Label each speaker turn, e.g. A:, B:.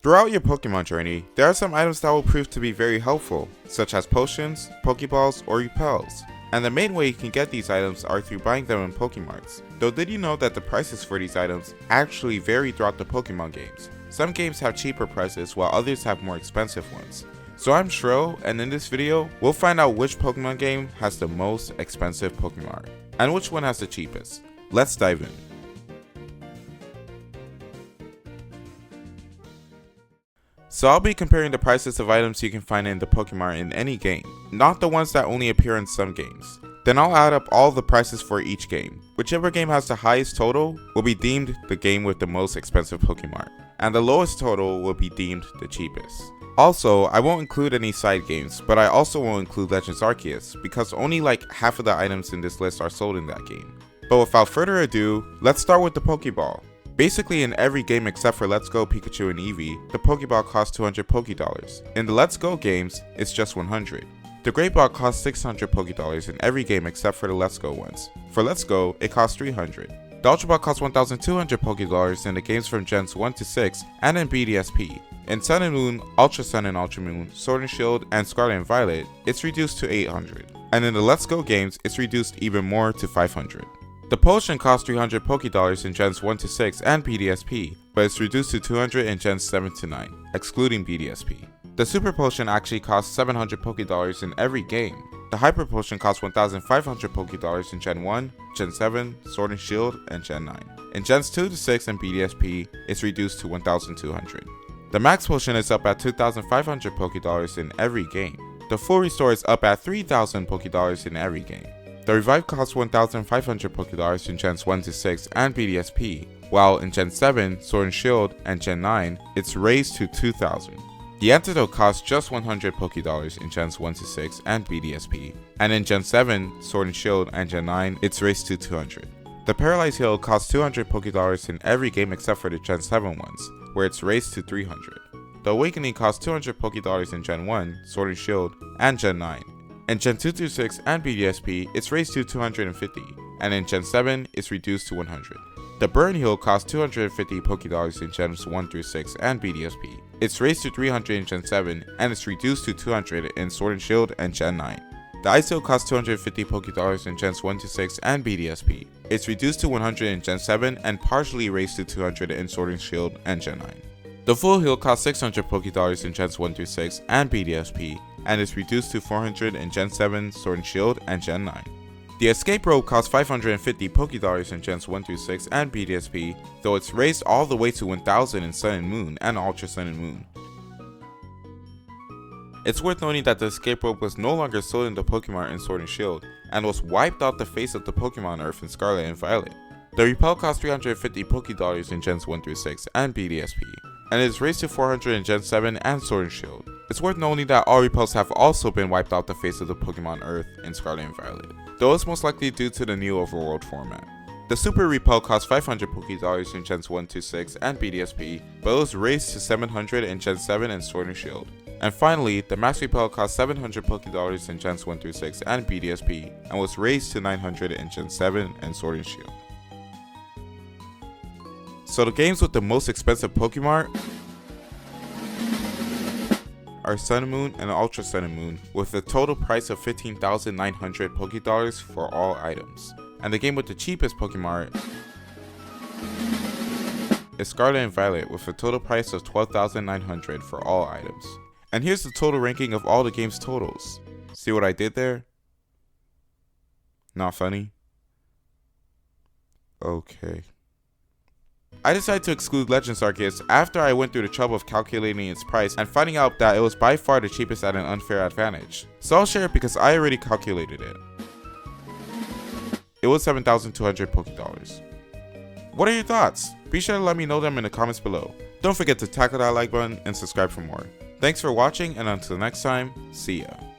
A: Throughout your Pokemon journey, there are some items that will prove to be very helpful, such as potions, Pokeballs, or repels. And the main way you can get these items are through buying them in Poke Marts. Though did you know that the prices for these items actually vary throughout the Pokemon games? Some games have cheaper prices while others have more expensive ones. So I'm Shrill, and in this video, we'll find out which Pokemon game has the most expensive Pokemon, and which one has the cheapest. Let's dive in. So I'll be comparing the prices of items you can find in the Pokemon in any game, not the ones that only appear in some games. Then I'll add up all the prices for each game. Whichever game has the highest total will be deemed the game with the most expensive Pokemon, and the lowest total will be deemed the cheapest. Also, I won't include any side games, but I also won't include Legends Arceus because only like half of the items in this list are sold in that game. But without further ado, let's start with the Pokeball. Basically in every game except for Let's Go Pikachu and Eevee, the Pokeball costs 200 Pokédollars. In the Let's Go games, it's just 100. The Great Ball costs 600 Pokédollars in every game except for the Let's Go ones. For Let's Go, it costs 300. The Ultra Ball costs 1,200 Pokédollars in the games from Gens 1 to 6 and in BDSP. In Sun and Moon, Ultra Sun and Ultra Moon, Sword and Shield, and Scarlet and Violet, it's reduced to 800. And in the Let's Go games, it's reduced even more to 500. The Potion costs 300 Pokédollars in Gens 1 to 6 and BDSP, but it's reduced to 200 in Gens 7 to 9, excluding BDSP. The Super Potion actually costs 700 Pokédollars in every game. The Hyper Potion costs 1,500 Pokédollars in Gen 1, Gen 7, Sword and Shield, and Gen 9. In Gens 2 to 6 and BDSP, it's reduced to 1,200. The Max Potion is up at 2,500 Pokédollars in every game. The Full Restore is up at 3,000 Pokédollars in every game. The Revive costs 1,500 Pokédollars in Gens 1 to 6 and BDSP, while in Gen 7, Sword and Shield, and Gen 9, it's raised to 2,000. The Antidote costs just 100 Pokédollars in Gens 1 to 6 and BDSP, and in Gen 7, Sword and Shield, and Gen 9, it's raised to 200. The Paralyzed Heal costs 200 Pokédollars in every game except for the Gen 7 ones, where it's raised to 300. The Awakening costs 200 Pokédollars in Gen 1, Sword and Shield, and Gen 9. In Gen 2 through 6 and BDSP, it's raised to 250, and in Gen 7, it's reduced to 100. The Burn Heal costs 250 Pokédollars in Gens 1 through 6 and BDSP. It's raised to 300 in Gen 7, and it's reduced to 200 in Sword and Shield and Gen 9. The Ice Heal costs 250 Pokédollars in Gens 1 to 6 and BDSP. It's reduced to 100 in Gen 7 and partially raised to 200 in Sword and Shield and Gen 9. The Full Heal costs 600 Pokédollars in Gens 1 through 6 and BDSP, and is reduced to 400 in Gen 7, Sword and Shield, and Gen 9. The Escape Rope costs 550 Pokédollars in Gens 1 through 6 and BDSP, though it's raised all the way to 1000 in Sun and Moon and Ultra Sun and Moon. It's worth noting that the Escape Rope was no longer sold in the Pokemon in Sword and Shield, and was wiped off the face of the Pokemon Earth in Scarlet and Violet. The Repel costs 350 Pokédollars in Gens 1 through 6 and BDSP, and is raised to 400 in Gen 7 and Sword and Shield. It's worth noting that all repels have also been wiped off the face of the Pokemon Earth in Scarlet and Violet, though it's most likely due to the new overworld format. The Super Repel costs 500 Pokédollars in Gens 1 to 6 and BDSP, but it was raised to 700 in Gen 7 and Sword and Shield. And finally, the Max Repel costs 700 Pokédollars in Gens 1 through 6 and BDSP, and was raised to 900 in Gen 7 and Sword and Shield. So the games with the most expensive Pokemon are Sun and Moon and Ultra Sun and Moon, with a total price of 15,900 Pokédollars for all items. And the game with the cheapest Pokemon is Scarlet and Violet, with a total price of 12,900 for all items. And here's the total ranking of all the game's totals. See what I did there? Not funny? Okay. I decided to exclude Legends Arceus after I went through the trouble of calculating its price and finding out that it was by far the cheapest at an unfair advantage. So I'll share it because I already calculated it. It was 7,200 Pokédollars. What are your thoughts? Be sure to let me know them in the comments below. Don't forget to tackle that like button and subscribe for more. Thanks for watching, and until next time, see ya.